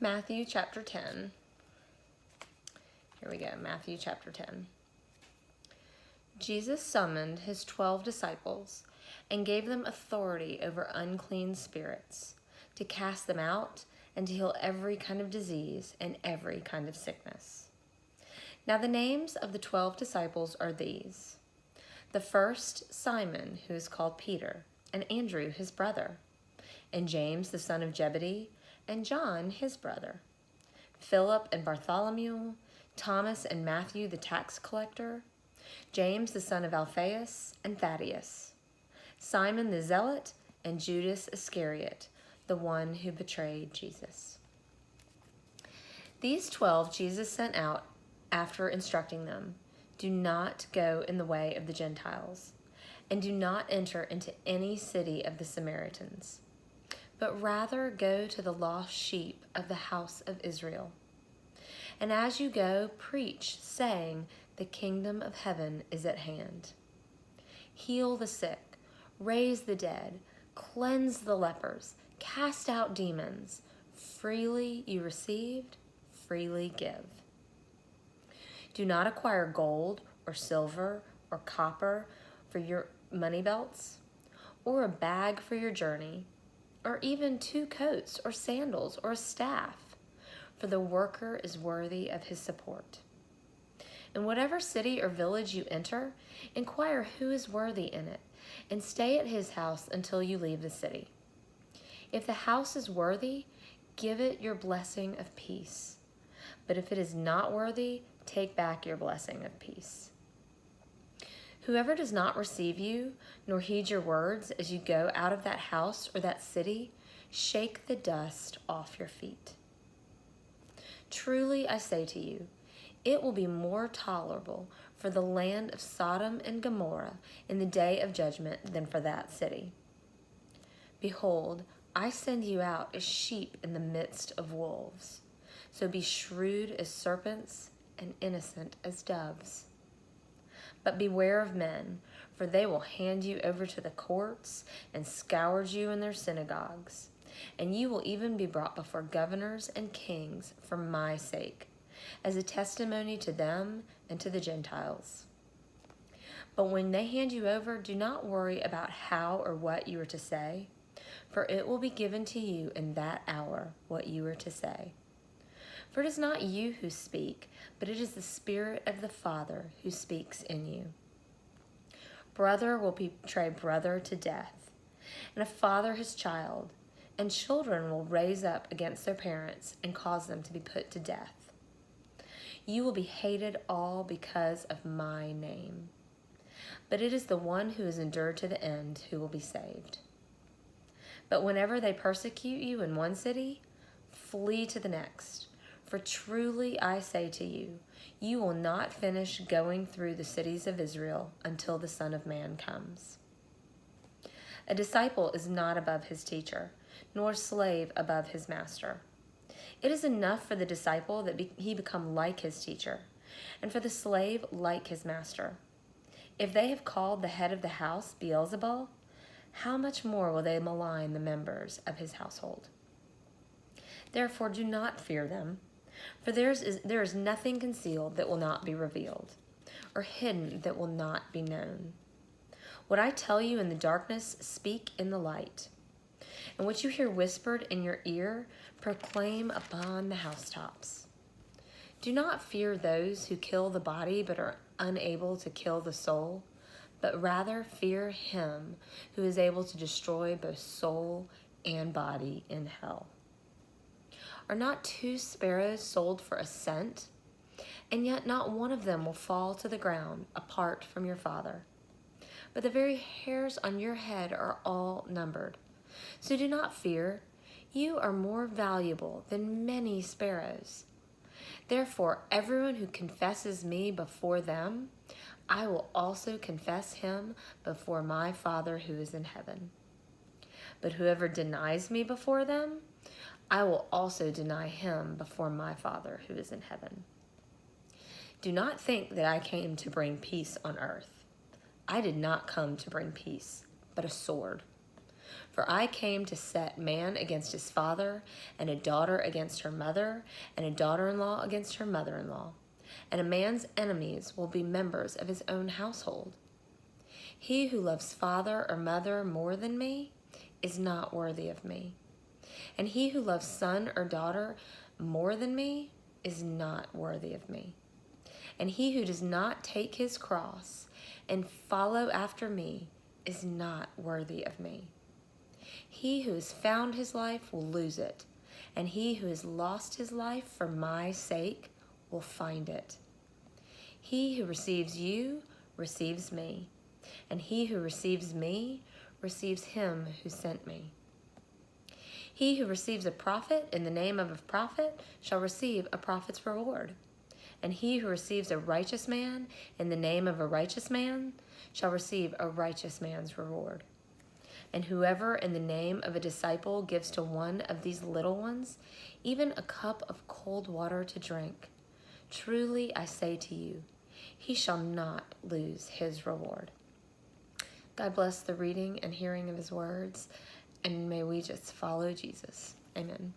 Matthew chapter 10. Here we go, Matthew chapter 10. Jesus summoned his 12 disciples and gave them authority over unclean spirits, to cast them out and to heal every kind of disease and every kind of sickness. Now the names of the 12 disciples are these: the first, Simon, who is called Peter, and Andrew his brother, and James the son of Zebedee, and John his brother, Philip and Bartholomew, Thomas and Matthew the tax collector, James the son of Alphaeus, and Thaddeus, Simon the zealot, and Judas Iscariot, the one who betrayed Jesus. These 12 Jesus sent out after instructing them, "Do not go in the way of the Gentiles, and do not enter into any city of the Samaritans, but rather go to the lost sheep of the house of Israel. And as you go, preach, saying, the kingdom of heaven is at hand. Heal the sick, raise the dead, cleanse the lepers, cast out demons. Freely you received, freely give. Do not acquire gold or silver or copper for your money belts, or a bag for your journey, or even 2 coats or sandals or a staff, for the worker is worthy of his support. In whatever city or village you enter, inquire who is worthy in it, and stay at his house until you leave the city. If the house is worthy, give it your blessing of peace. But if it is not worthy, take back your blessing of peace. Whoever does not receive you, nor heed your words as you go out of that house or that city, shake the dust off your feet. Truly I say to you, it will be more tolerable for the land of Sodom and Gomorrah in the day of judgment than for that city. Behold, I send you out as sheep in the midst of wolves. So be shrewd as serpents and innocent as doves. But beware of men, for they will hand you over to the courts and scourge you in their synagogues. And you will even be brought before governors and kings for my sake, as a testimony to them and to the Gentiles. But when they hand you over, do not worry about how or what you are to say, for it will be given to you in that hour what you are to say. For it is not you who speak, but it is the Spirit of the Father who speaks in you. Brother will betray brother to death, and a father his child, and children will raise up against their parents and cause them to be put to death. You will be hated all because of my name, but it is the one who has endured to the end who will be saved. But whenever they persecute you in one city, flee to the next. For truly I say to you, you will not finish going through the cities of Israel until the Son of Man comes. A disciple is not above his teacher, nor slave above his master. It is enough for the disciple that he become like his teacher, and for the slave like his master. If they have called the head of the house Beelzebul, how much more will they malign the members of his household? Therefore do not fear them. For there is nothing concealed that will not be revealed, or hidden that will not be known. What I tell you in the darkness, speak in the light. And what you hear whispered in your ear, proclaim upon the housetops. Do not fear those who kill the body but are unable to kill the soul, but rather fear him who is able to destroy both soul and body in hell. Are not 2 sparrows sold for a cent? And yet not one of them will fall to the ground apart from your Father. But the very hairs on your head are all numbered. So do not fear. You are more valuable than many sparrows. Therefore, everyone who confesses me before them, I will also confess him before my Father who is in heaven. But whoever denies me before them, I will also deny him before my Father who is in heaven. Do not think that I came to bring peace on earth. I did not come to bring peace, but a sword. For I came to set man against his father, and a daughter against her mother, and a daughter-in-law against her mother-in-law. And a man's enemies will be members of his own household. He who loves father or mother more than me is not worthy of me. And he who loves son or daughter more than me is not worthy of me. And he who does not take his cross and follow after me is not worthy of me. He who has found his life will lose it, and he who has lost his life for my sake will find it. He who receives you receives me, and he who receives me receives him who sent me. He who receives a prophet in the name of a prophet shall receive a prophet's reward. And he who receives a righteous man in the name of a righteous man shall receive a righteous man's reward. And whoever in the name of a disciple gives to one of these little ones even a cup of cold water to drink, truly I say to you, he shall not lose his reward. God bless the reading and hearing of his words, and may we just follow Jesus. Amen.